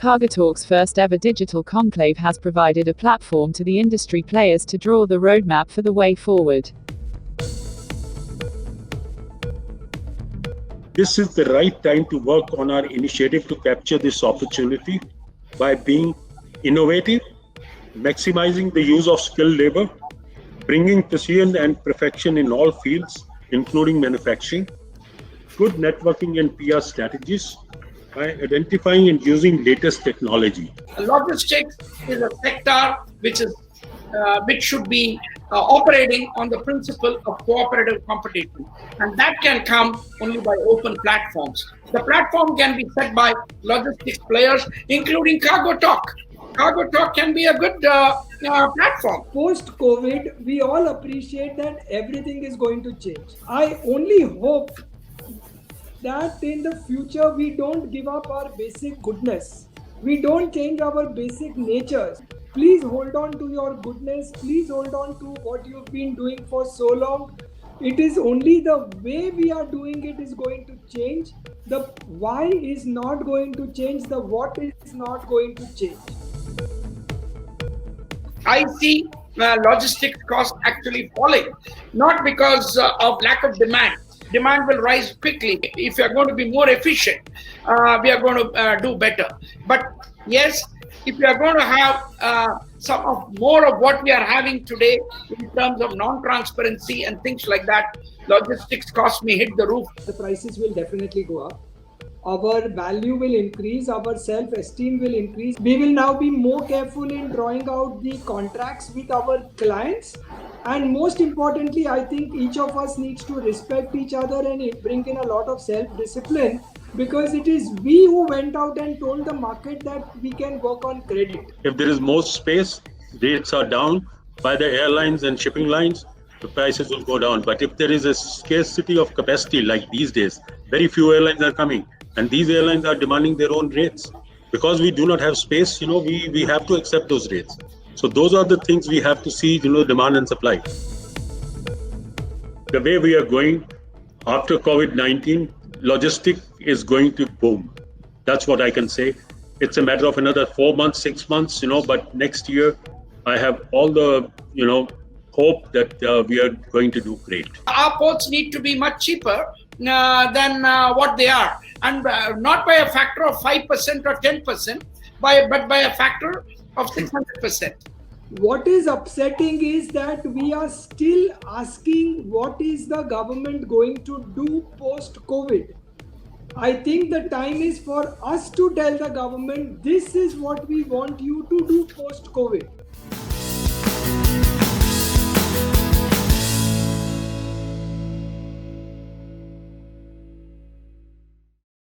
Cargotalk's first ever digital conclave has provided a platform to the industry players to draw the roadmap for the way forward. This is the right time to work on our initiative to capture this opportunity by being innovative, maximizing the use of skilled labor, bringing precision and perfection in all fields, including manufacturing, good networking and PR strategies, by identifying and using latest technology. Logistics is a sector which should be operating on the principle of cooperative competition, and that can come only by open platforms. The platform can be set by logistics players, including Cargotalk. Cargotalk can be a good platform. Post-COVID, we all appreciate that everything is going to change. I only hope that in the future we don't give up our basic goodness. We don't change our basic natures. Please hold on to your goodness. Please hold on to what you've been doing for so long. It is only the way we are doing it is going to change. The why is not going to change. The what is not going to change. I see logistics costs actually falling, not because of lack of demand. Demand will rise quickly. If you are going to be more efficient, we are going to do better. But yes, if we are going to have more of what we are having today in terms of non-transparency and things like that, logistics costs may hit the roof. The prices will definitely go up. Our value will increase, our self-esteem will increase. We will now be more careful in drawing out the contracts with our clients. And most importantly, I think each of us needs to respect each other and bring in a lot of self-discipline, because it is we who went out and told the market that we can work on credit. If there is more space, rates are down by the airlines and shipping lines, the prices will go down. But if there is a scarcity of capacity like these days, very few airlines are coming. And these airlines are demanding their own rates. Because we do not have space, we have to accept those rates. So those are the things we have to see, demand and supply. The way we are going after COVID-19, logistic is going to boom. That's what I can say. It's a matter of another 4 months, 6 months, but next year I have all the, hope that we are going to do great. Our ports need to be much cheaper than what they are, and not by a factor of 5% or 10%, but by a factor of 600%. What is upsetting is that we are still asking what is the government going to do post-COVID. I think the time is for us to tell the government this is what we want you to do post-COVID.